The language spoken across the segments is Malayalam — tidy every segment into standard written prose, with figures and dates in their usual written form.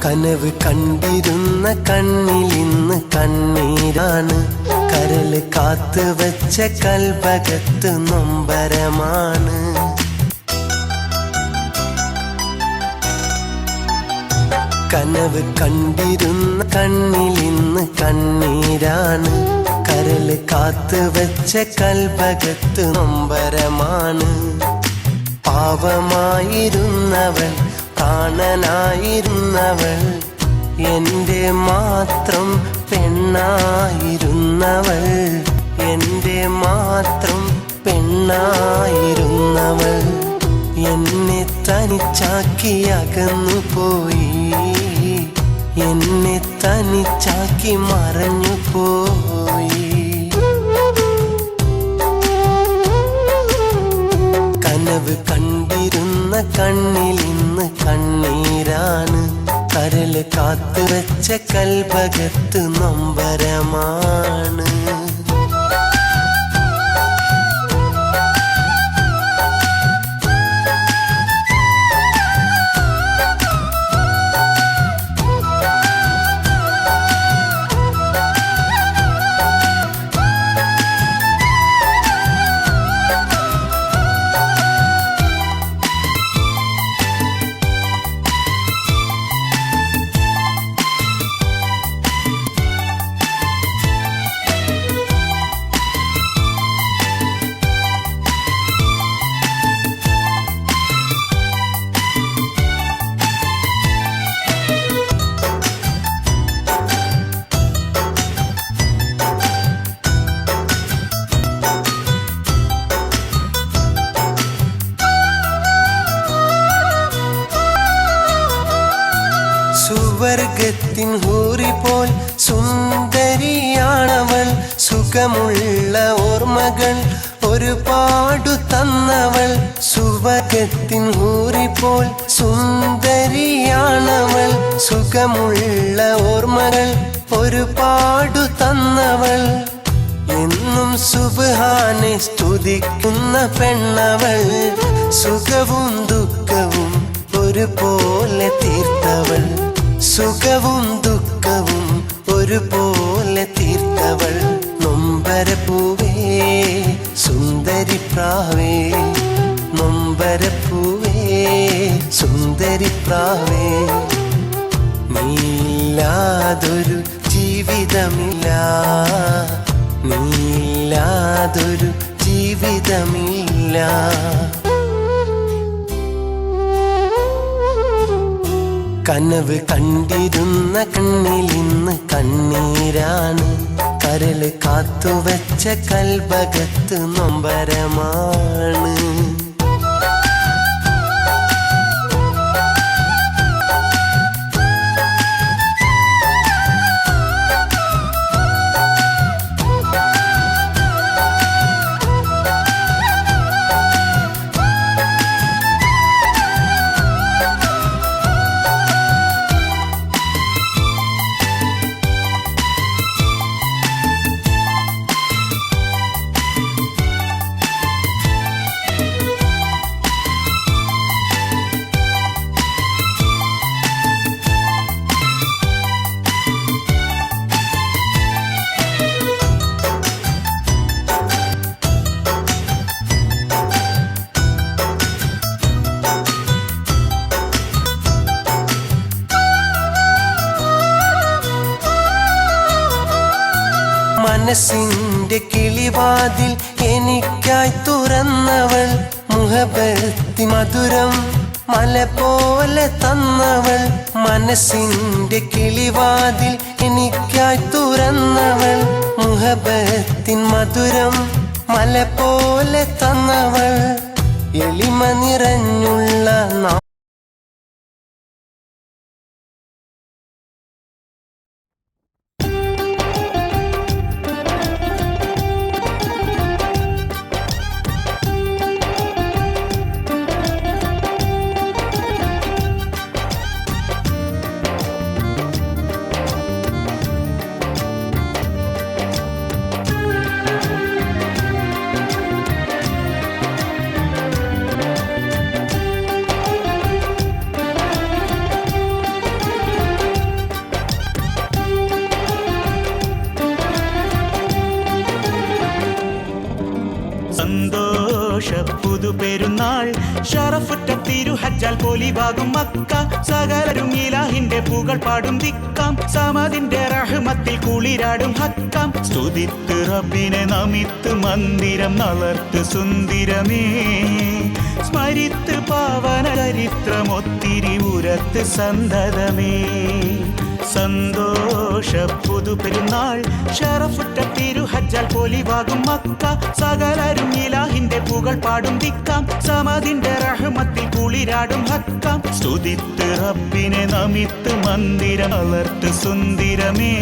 കനവ് കണ്ടിരുന്ന കണ്ണിലിന്ന് കണ്ണീരാണ്. കരല് കാത്തു വെച്ച കൽബകത്ത് നൊമ്പരമാണ്. കനവ് കണ്ടിരുന്ന കണ്ണിലിന്ന് കണ്ണീരാണ്. കരല് കാത്തു വെച്ച കൽബകത്ത് നൊമ്പരമാണ്. പാവമായിരുന്നവൾ, പ്രാണനായിരുന്നവൾ, എന്റെ മാത്രം പെണ്ണായിരുന്നവൾ, എന്റെ മാത്രം പെണ്ണായിരുന്നവൾ, എന്നെ തനിച്ചാക്കി അകന്നുപോയി, എന്നെ തനിച്ചാക്കി മറഞ്ഞുപോയി. കനവ് കണ്ടിരുന്ന കണ്ണിലിന്ന് കണ്ണീരാണ്. കരല് കാത്തുവെച്ച കൽബകത്ത് നൊമ്പരമാണ്. സുവർഗത്തിൻ ഹൂറി പോൽ സുന്ദരിയാണവൾ. സുഖമുള്ള ഓർമ്മകൾ ഒരുപാടു തന്നവൾ. സുവർഗത്തിൻ ഹൂറി പോൽ സുന്ദരിയാണവൾ. സുഖമുള്ള ഓർമ്മകൾ ഒരുപാടു തന്നവൾ. എന്നും സുബ്ഹാനെ സ്തുതിക്കുന്ന പെണ്ണവൾ. സുഖവും ദുഃഖവും ഒരുപോലെ തീർത്തവൾ. സുഖവും ദുഃഖവും ഒരുപോലെ തീർത്തവൾ. നൊമ്പരപ്പൂവേ സുന്ദരി പ്രാവേ, നൊമ്പരപ്പൂവേ സുന്ദരി പ്രാവേ, നീയില്ലാതൊരു ജീവിതമില്ല, നീയില്ലാതൊരു ജീവിതമില്ല. കനവ് കണ്ടിരുന്ന കണ്ണിലിന്ന് കണ്ണീരാണ്. കരല് കാത്തുവെച്ച കൽബകത്ത് നൊമ്പരമാണ്. മനസ്സിന്റെ കിളിവാതിൽ എനിക്കായി തുറന്നവൾ. മുഹബത്തിൻ മധുരം മല പോലെ തന്നവൾ. മനസ്സിന്റെ കിളിവാതിൽ എനിക്കായി തുറന്നവൾ. മുഹബത്തിൻ മധുരം മല പോലെ തന്നവൾ. എളിമ നിറഞ്ഞുള്ള ഷറഫുറ്റ തിരുഹജ്ജാൽ പൊലിവാകും മക്ക സകലരും ഇലാഹിന്റെ പുകൾ പാടും ദിക്കാം സമദിന്റെ റഹ്മത്തിൽ കുളിരാടും ഹക്കാം സ്തുതിത്ത് റബ്ബിനെ നമിത്ത് മന്ദിരം നളർത്ത് സുന്ദരമേ സ്മരിത്ത് പാവന ചരിത്രമൊത്തിരി ഉരത്ത് സന്തതമേ സന്തോഷ പുതുപെരുന്നാൾ ഷറഫുറ്റ തിരുഹജ്ജാൽ പൊലിവാകും മക്ക സകലരും ഇലാഹിന്റെ പുകൾ പാടും ദിക്കാം സമദിന്റെ റഹ്മത്തിൽ കുളിരാടും ഹക്കാം സ്തുതിത്ത് റബ്ബിനെ നമിത്ത് മന്ദിരം നളർത്ത് സുന്ദരമേ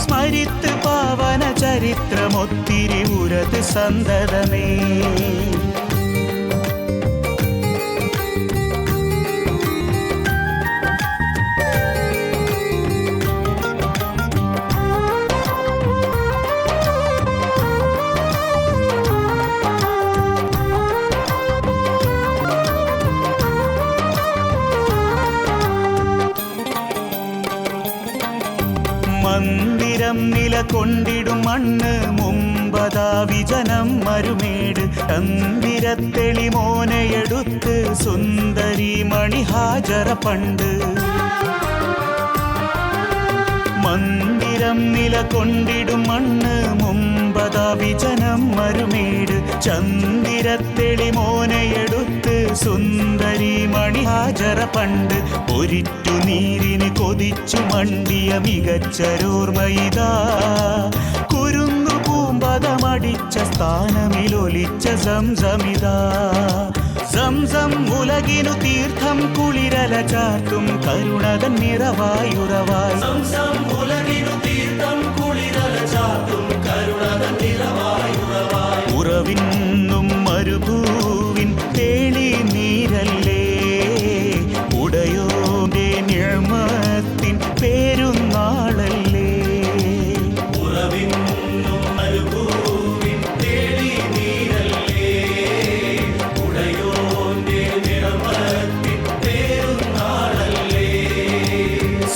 സ്മരിത്ത് പാവന ചരിത്രമൊത്തിരി ഉരത് സന്തതമേ മന്ദിരം നിലകൊണ്ടിടും മണ്ണ് മുമ്പതാ വിജനം മരുമേട് തന്തിരത്തെളി മോനയെടുത്ത് സുന്ദരി മണിഹാജറ പണ്ട് മന്ദിരം നിലകൊണ്ടിടും മണ്ണ് മുമ്പതാ വിജനം മരുമേട് ചന്ദിരത്തെളി മോനയെടുത്ത് സുന്ദരി മണിഹാജറ പണ്ട് ഒരിറ്റു നീരിന് കൊതിച്ചു മണ്ടിയ മികച്ചരോർമ്മയിതാ കുരുന്നു പൂമ്പതമടിച്ച സ്ഥാനമിലൊലിച്ച സംസമിതാ സംസം ഉലകിനു തീർത്ഥം കുളിരല ചാർത്തും കരുണതൻ നിറവായുറവായി സംസം ഉലകിനു തീർത്ഥം കുളിരല ചാർത്തും കരുണതൻ നിറവായുറവായി ഉറവിന്നും മരുഭൂവിൻ തേളി നീരല്ലേ ഉടയോന്റെ നിഴമത്തിൻ പെരുന്നാളല്ലേ ഉറവിന്നും മരുഭൂവിൻ തേളി നീരല്ലേ ഉടയോന്റെ നിഴമത്തിൻ പെരുന്നാളല്ലേ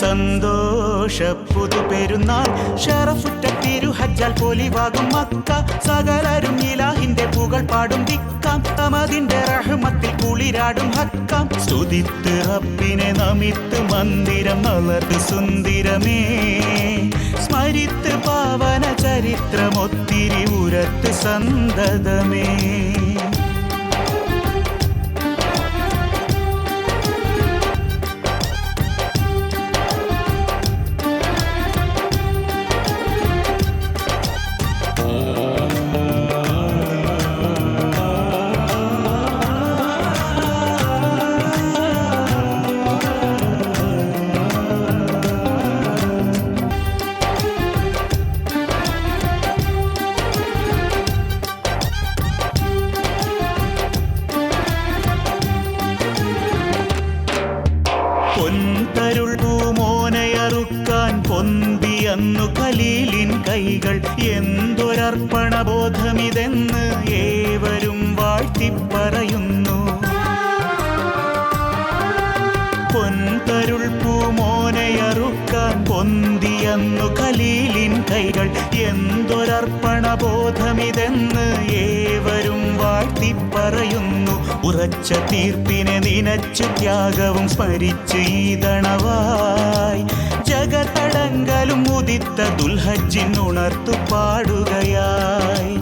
സന്തോഷ പുതുപെരുന്നാൾ ഷറഫുറ്റ തിരുഹജ്ജാൽ പൊലിവാകും മക്ക സകലരും ഇലാഹിന്റെ പുകൾ പാടും ദിക്കാം സമദിന്റെ റഹ്മത്തിൽ കുളിരാടും ഹക്കാം സ്തുതിത്ത് റബ്ബിനെ നമിത്ത് മന്ദിരം നളർത്ത് സുന്ദരമേ സ്മരിത്ത് പാവന ചരിത്രമൊത്തിരി ഉരത്ത് സന്തതമേ പൊൻതരുൾ പൂമോനയറുക്കാൻ പൊന്തിയന്നു ഖലീലിൻ കൈകൾ എന്തൊരർപ്പണബോധമിതെന്ന് ഏവരും വാഴ്ത്തിപ്പറയുന്നു പൊൻതരുൾ പൂമോനയറുക്കാൻ പൊന്തിയന്നു ഖലീലിൻ കൈകൾ എന്തൊരർപ്പണബോധമിതെന്ന് ഏവരും വാഴ്ത്തിപ്പറയുന്നു ഉറച്ച തീർപ്പിനെ നിനച്ചു ത്യാഗവും സ്മരിച്ച് ഈതണവായി ജഗത്തടങ്കലും ഉദിത്ത ദുൽഹജ്ജിനുണർത്തു പാടുകയായി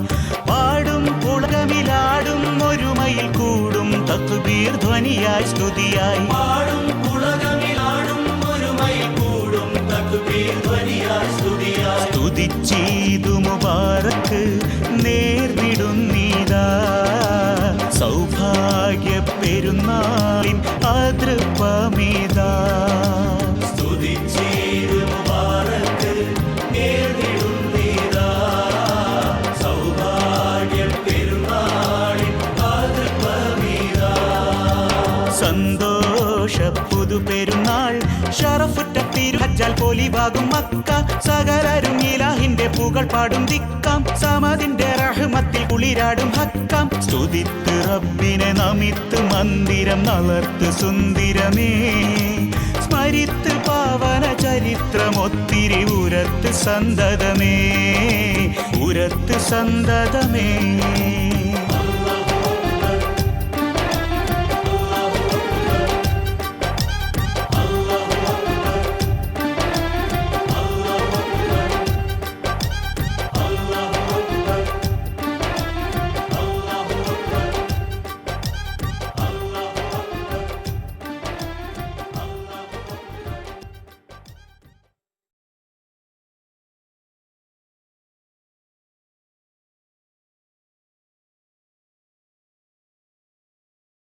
പാടും പുളകമിലാടും ഒരുമയിൽ കൂടും തക്ബീർ ധ്വനിയായി സ്തുതിയായി പാടും പുളകമിലാടും ഒരുമയിൽ കൂടും തക്ബീർ ധ്വനിയായി സ്തുതിയായി സ്തുതിച്ചീതു മുബാറക്ക് നേർവിടുന്നീതാ സൗഭാഗ്യ പെരുന്നാളിൻ അതൃപ്പമിതാ സ്തുതിച്ചീതു മുബാറക്ക് നേർവിടുന്നീതാ സൗഭാഗ്യ പെരുന്നാളിൻ അതൃപ്പമിതാ സന്തോഷ പുതുപെരുന്നാൾ ഷറഫുറ്റ തിരുഹജ്ജാൽ പൊലിവാകും മക്ക സകലരും ഇലാഹിന്റെ പുകൾ പാടും ദിക്കാം സമദിന്റെ റഹ്മത്തിൽ കുളിരാടും ഹക്കാം സ്തുതിത്ത് റബ്ബിനെ നമിത്ത് മന്ദിരം നളർത്ത് സുന്ദരമേ സ്മരിത്ത് പാവന ചരിത്രമൊത്തിരി ഉരത്ത് സന്തതമേ ഉരത്ത് സന്തതമേ